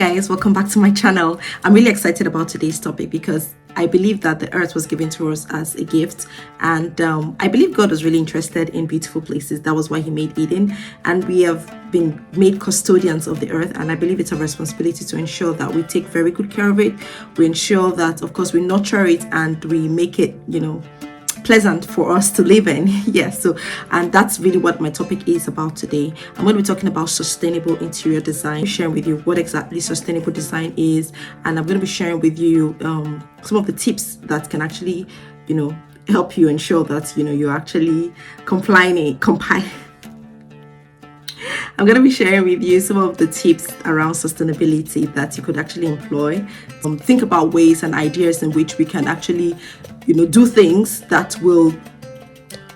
Guys, welcome back to my channel. I'm really excited about today's topic because I believe that the earth was given to us as a gift, and I believe God was really interested in beautiful places. That was why he made Eden, and we have been made custodians of the earth, and I believe it's a responsibility to ensure that we take very good care of it. We ensure that, of course, we nurture it and we make it, pleasant for us to live in. And that's really what my topic is about today. I'm going to be talking about sustainable interior design, sharing with you what exactly sustainable design is, and I'm going to be sharing with you some of the tips that can actually help you ensure that you're actually complying. I'm going to be sharing with you some of the tips around sustainability that you could actually employ. Think about ways and ideas in which we can actually, do things that will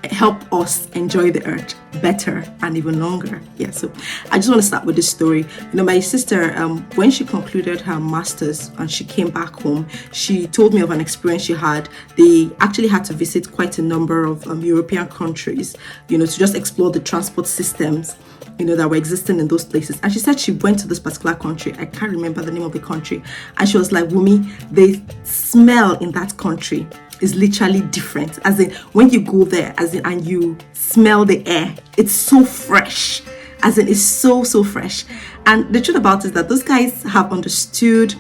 help us enjoy the earth better and even longer. So I just want to start with this story. My sister, when she concluded her master's and she came back home, she told me of an experience she had. They actually had to visit quite a number of European countries, to just explore the transport systems that were existing in those places. And she said she went to this particular country. I can't remember the name of the country. And she was like, Wumi, the smell in that country is literally different. As in, when you go there, and you smell the air, it's so fresh. As in, it's so fresh. And the truth about it is that those guys have understood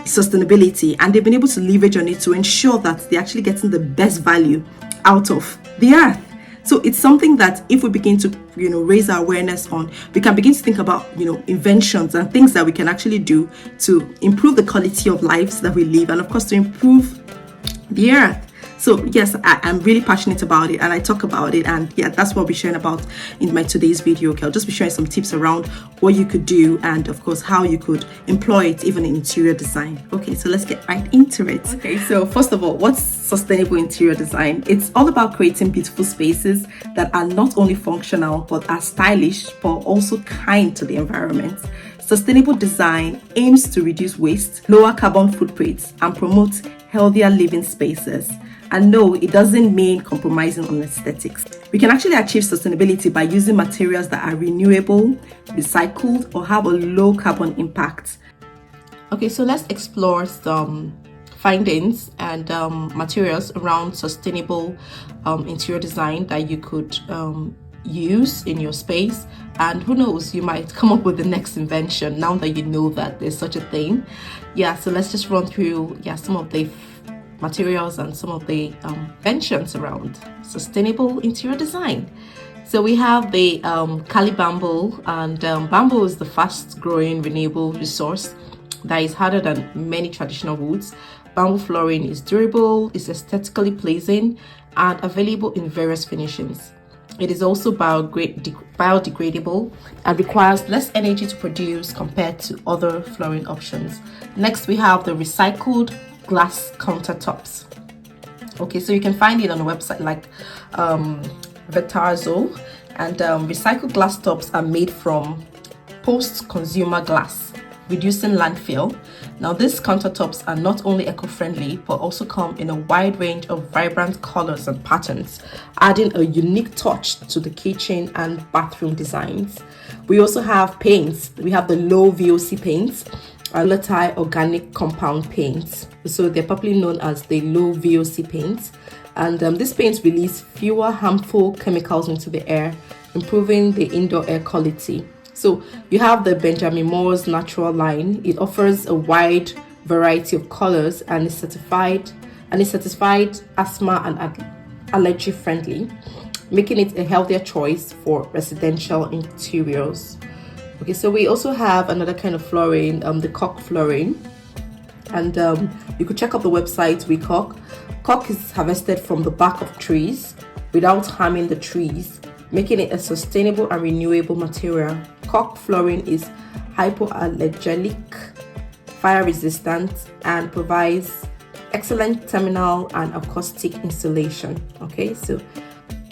sustainability, and they've been able to leverage on it to ensure that they're actually getting the best value out of the earth. So it's something that if we begin to, raise our awareness on, we can begin to think about, inventions and things that we can actually do to improve the quality of lives that we live, and of course to improve the earth. So yes, I'm really passionate about it, and I talk about it, and that's what I'll be sharing about in my today's video. I'll just be sharing some tips around what you could do, and of course how you could employ it even in interior design. Okay, so let's get right into it. Okay, so first of all, what's sustainable interior design? It's all about creating beautiful spaces that are not only functional but are stylish, but also kind to the environment. Sustainable design aims to reduce waste, lower carbon footprints, and promote healthier living spaces. And no, it doesn't mean compromising on aesthetics. We can actually achieve sustainability by using materials that are renewable, recycled, or have a low carbon impact. Okay, so let's explore some findings and materials around sustainable interior design that you could use in your space. And who knows, you might come up with the next invention now that you know that there's such a thing. So let's just run through some of the materials and some of the inventions around sustainable interior design. So we have the Kali bamboo, and bamboo is the fast growing renewable resource that is harder than many traditional woods. Bamboo flooring is durable, is aesthetically pleasing, and available in various finishes. It is also biodegradable and requires less energy to produce compared to other flooring options. Next, we have the recycled glass countertops. Okay, so you can find it on a website like Vetarzo, and recycled glass tops are made from post-consumer glass, reducing landfill. Now, these countertops are not only eco-friendly but also come in a wide range of vibrant colors and patterns, adding a unique touch to the kitchen and bathroom designs. We also have paints. We have the low VOC paints, volatile organic compound paints. So they're popularly known as the low VOC paints, and these paints release fewer harmful chemicals into the air, improving the indoor air quality. So you have the Benjamin Moore's natural line. It offers a wide variety of colors and is certified asthma and allergy friendly, making it a healthier choice for residential interiors. Okay, so we also have another kind of flooring, the cork flooring, and you could check out the website WeCork. Cork is harvested from the bark of trees without harming the trees, making it a sustainable and renewable material. Cork flooring is hypoallergenic, fire resistant, and provides excellent thermal and acoustic insulation. Okay, so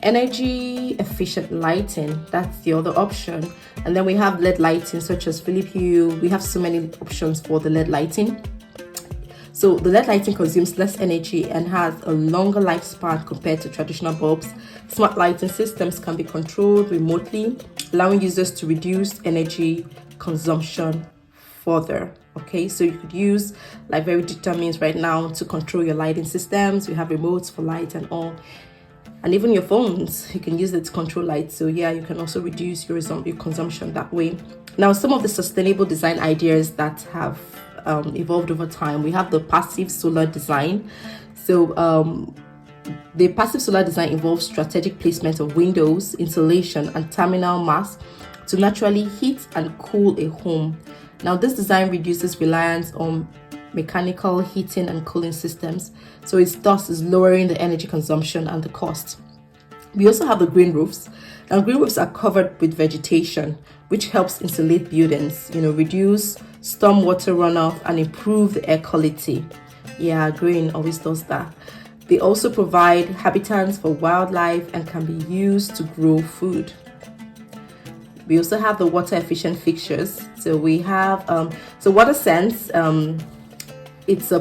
energy efficient lighting, that's the other option. And then we have LED lighting such as Philips Hue. We have so many options for the LED lighting. So the LED lighting consumes less energy and has a longer lifespan compared to traditional bulbs. Smart lighting systems can be controlled remotely, allowing users to reduce energy consumption further. Okay, so you could use like very digital means right now to control your lighting systems. We have remotes for light and all, and even your phones, you can use it to control light. So yeah, you can also reduce your consumption that way. Now, some of the sustainable design ideas that have evolved over time, we have the passive solar design. So the passive solar design involves strategic placement of windows, insulation, and terminal mass to naturally heat and cool a home. Now, this design reduces reliance on mechanical heating and cooling systems, so it thus is lowering the energy consumption and the cost. We also have the green roofs. Now, green roofs are covered with vegetation, which helps insulate buildings, reduce stormwater runoff and improve the air quality. Yeah, green always does that. They also provide habitats for wildlife and can be used to grow food. We also have the water efficient fixtures. So we have WaterSense. It's a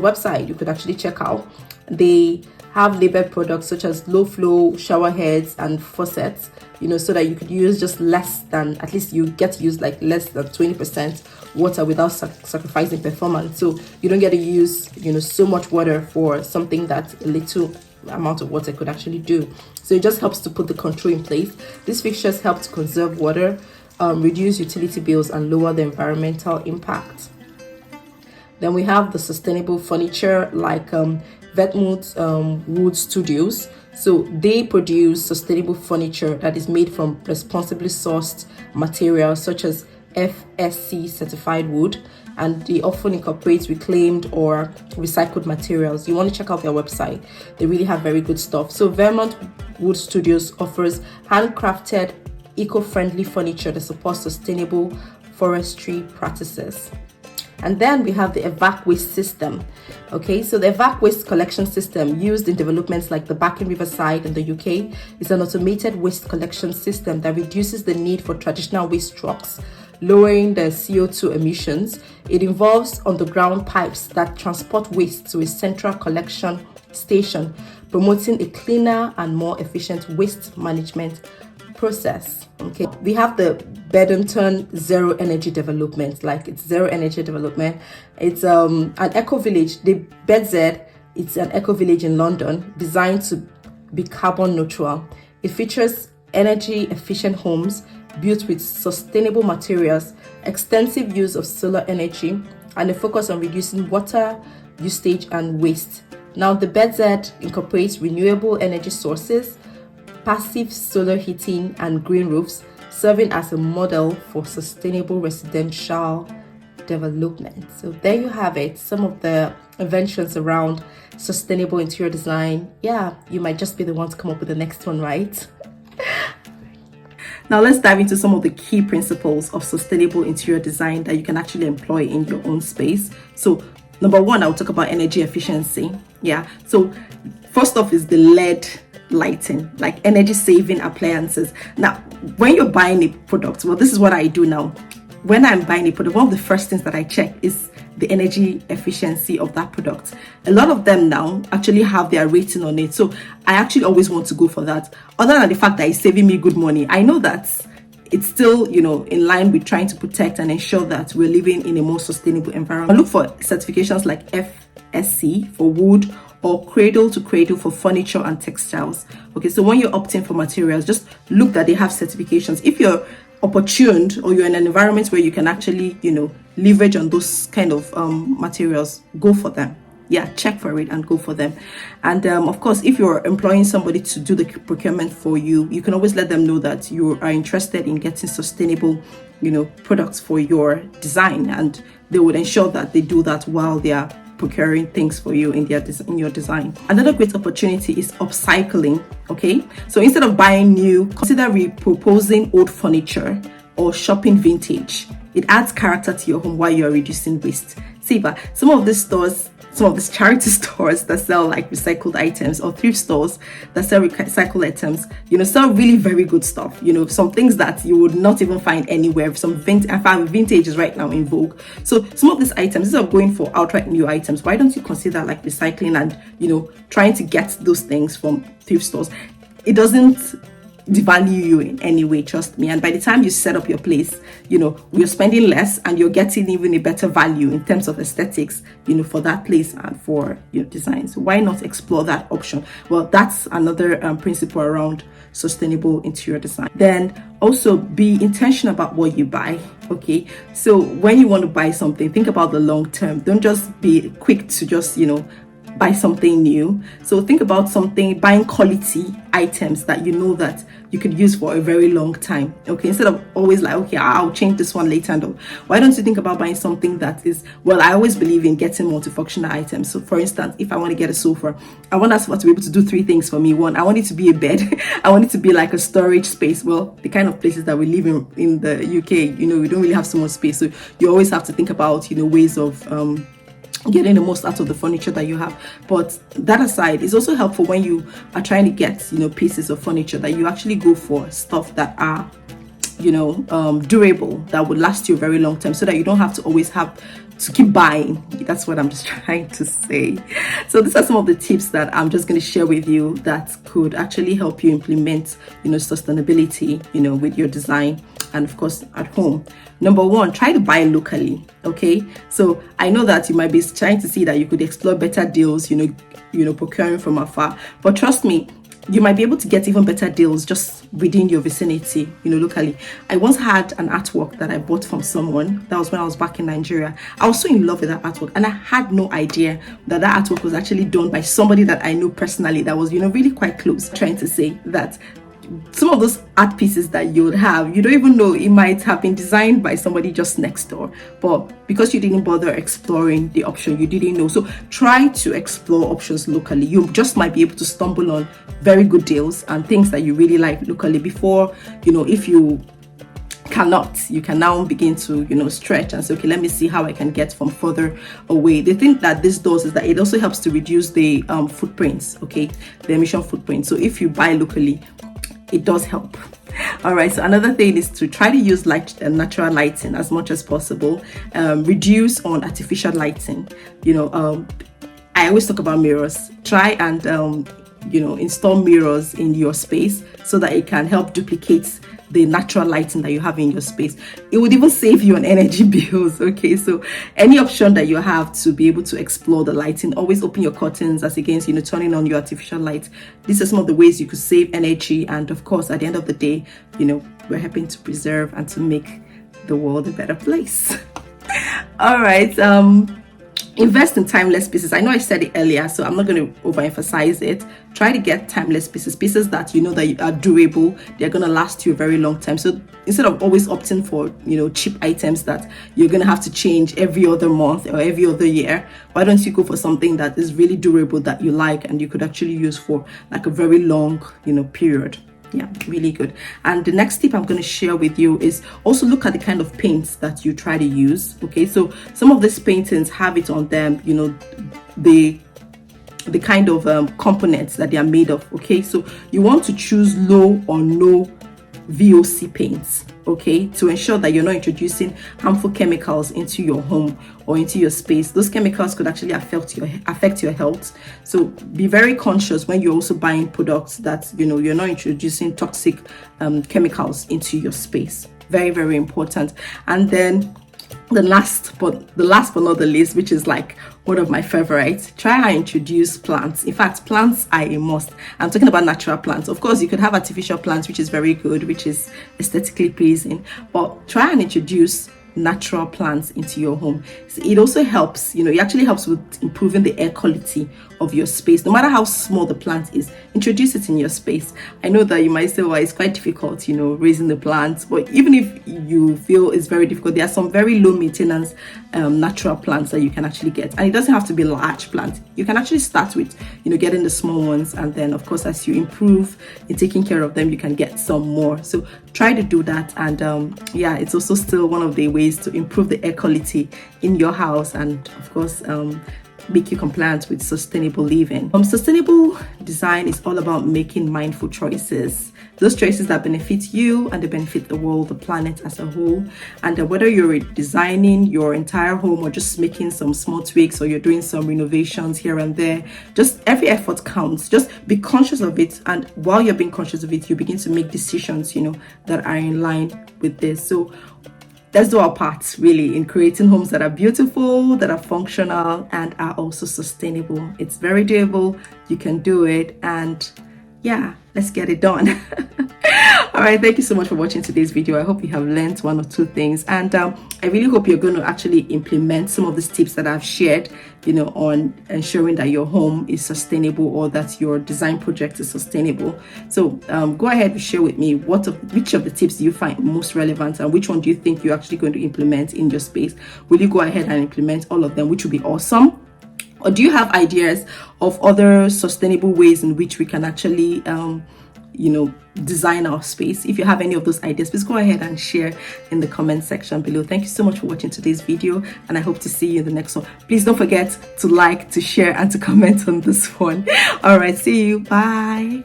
website you could actually check out. They have labeled products such as low flow shower heads and faucets, so that you could use just less than, at least you get to use like less than 20% water without sacrificing performance. So you don't get to use, so much water for something that a little amount of water could actually do. So it just helps to put the control in place. These fixtures help to conserve water, reduce utility bills, and lower the environmental impact. Then we have the sustainable furniture like Vetmood's Wood Studios. So they produce sustainable furniture that is made from responsibly sourced materials such as FSC certified wood, and they often incorporate reclaimed or recycled materials. You want to check out their website. They really have very good stuff. So Vermont Wood Studios offers handcrafted, eco-friendly furniture that supports sustainable forestry practices. And then we have the evac waste system. Okay, so the evac waste collection system used in developments like the Barking Riverside in the UK is an automated waste collection system that reduces the need for traditional waste trucks, lowering the CO2 emissions. It involves underground pipes that transport waste to a central collection station, promoting a cleaner and more efficient waste management process. Okay, we have the Bedington Zero Energy Development, like it's zero energy development. It's an eco village. The BedZ, it's an eco village in London designed to be carbon neutral. It features energy efficient homes built with sustainable materials, extensive use of solar energy, and a focus on reducing water usage and waste. Now, the BedZ incorporates renewable energy sources, passive solar heating, and green roofs, serving as a model for sustainable residential development. So there you have it, some of the inventions around sustainable interior design. Yeah, you might just be the one to come up with the next one, right? Now let's dive into some of the key principles of sustainable interior design that you can actually employ in your own space. So number one, I'll talk about energy efficiency. Yeah, so first off is the LED lighting, like energy saving appliances. Now, when you're buying a product, well, this is what I do now. When I'm buying a product, one of the first things that I check is the energy efficiency of that product. A lot of them now actually have their rating on it, so I actually always want to go for that. Other than the fact that it's saving me good money, I know that it's still, in line with trying to protect and ensure that we're living in a more sustainable environment. I look for certifications like FSC for wood or cradle to cradle for furniture and textiles. Okay, so when you're opting for materials, just look that they have certifications. If you're opportuned or you're in an environment where you can actually, leverage on those kind of materials, go for them. Yeah, check for it and go for them. And of course, if you're employing somebody to do the procurement for you, you can always let them know that you are interested in getting sustainable, products for your design, and they would ensure that they do that while they are procuring things for you in your design. Another great opportunity is upcycling. Okay, so instead of buying new, consider repurposing old furniture or shopping vintage. It adds character to your home while you're reducing waste. See, but some of these charity stores that sell like recycled items, or thrift stores that sell recycled items, sell really very good stuff. Some things that you would not even find anywhere. Some vintage is right now in vogue. So some of these items, instead of going for outright new items, why don't you consider like recycling and trying to get those things from thrift stores? It doesn't devalue you in any way, trust me. And by the time you set up your place, you're spending less and you're getting even a better value in terms of aesthetics, for that place and for your design. So why not explore that option? Well, that's another principle around sustainable interior design. Then also be intentional about what you buy. Okay, so when you want to buy something, think about the long term. Don't just be quick to just buy something new. So think about buying quality items that that you could use for a very long time. Okay, instead of always like, okay, I'll change this one later. And why don't you think about buying something that is, well, I always believe in getting multifunctional items. So for instance, if I want to get a sofa, I want that sofa to be able to do 3 things for me. One, I want it to be a bed. I want it to be like a storage space. Well, the kind of places that we live in the UK, we don't really have so much space. So you always have to think about ways of getting the most out of the furniture that you have. But that aside, it's also helpful when you are trying to get pieces of furniture that you actually go for stuff that are durable, that would last you a very long time, so that you don't have to always have to keep buying. That's what I'm just trying to say. So these are some of the tips that I'm just going to share with you that could actually help you implement sustainability with your design and of course at home. Number 1, try to buy locally. Okay, so I know that you might be trying to see that you could explore better deals, procuring from afar, but trust me, you might be able to get even better deals just within your vicinity, locally. I once had an artwork that I bought from someone. That was when I was back in Nigeria. I was so in love with that artwork, and I had no idea that artwork was actually done by somebody that I know personally, that was really quite close. Trying to say that some of those art pieces that you would have, you don't even know it might have been designed by somebody just next door, but because you didn't bother exploring the option, you didn't know. So try to explore options locally. You just might be able to stumble on very good deals and things that you really like locally before, if you cannot, you can now begin to stretch and say, okay, let me see how I can get from further away. The thing that this does is that it also helps to reduce the footprints, okay, the emission footprint. So if you buy locally, it does help. All right, so another thing is to try to use natural lighting as much as possible. Reduce on artificial lighting. I always talk about mirrors. Try and install mirrors in your space so that it can help duplicate the natural lighting that you have in your space. It would even save you on energy bills. Okay, so any option that you have to be able to explore the lighting, always open your curtains as against turning on your artificial light. These are some of the ways you could save energy, and of course at the end of the day, we're helping to preserve and to make the world a better place. All right, invest in timeless pieces. I know I said it earlier, so I'm not going to overemphasize it. Try to get timeless pieces that that are durable. They're going to last you a very long time. So instead of always opting for cheap items that you're going to have to change every other month or every other year, why don't you go for something that is really durable, that you like, and you could actually use for like a very long period. Yeah, really good. And the next tip I'm going to share with you is also look at the kind of paints that you try to use. Okay, so some of these paintings have it on them, the kind of components that they are made of. Okay, so you want to choose low or no VOC paints, okay, to ensure that you're not introducing harmful chemicals into your home or into your space. Those chemicals could actually affect your health. So be very conscious when you're also buying products that you're not introducing toxic chemicals into your space. Very, very important. And then the last but not the least, which is like one of my favorites, try and introduce plants. In fact, plants are a must. I'm talking about natural plants. Of course, you could have artificial plants, which is very good, which is aesthetically pleasing, but try and introduce natural plants into your home. So it also helps, it actually helps with improving the air quality of your space. No matter how small the plant is, introduce it in your space. I know that you might say, well, it's quite difficult, raising the plants, but even if you feel it's very difficult, there are some very low maintenance natural plants that you can actually get, and it doesn't have to be large plants. You can actually start with getting the small ones, and then of course as you improve in taking care of them, you can get some more. So try to do that. And yeah, it's also still one of the ways to improve the air quality in your house, and of course make you compliant with sustainable living. Sustainable design is all about making mindful choices, those choices that benefit you and they benefit the world, the planet as a whole. And whether you're designing your entire home or just making some small tweaks, or you're doing some renovations here and there, just every effort counts. Just be conscious of it, and while you're being conscious of it, you begin to make decisions, that are in line with this. So let's do our part really in creating homes that are beautiful, that are functional, and are also sustainable. It's very doable. You can do it, and yeah, let's get it done. All right, thank you so much for watching today's video. I hope you have learned one or two things, and I really hope you're going to actually implement some of these tips that I've shared, on ensuring that your home is sustainable, or that your design project is sustainable. So go ahead and share with me which of the tips do you find most relevant, and which one do you think you're actually going to implement in your space. Will you go ahead and implement all of them, which would be awesome? Or do you have ideas of other sustainable ways in which we can actually design our space? If you have any of those ideas, please go ahead and share in the comment section below. Thank you so much for watching today's video, and I hope to see you in the next one. Please don't forget to like, to share, and to comment on this one. All right, see you. Bye.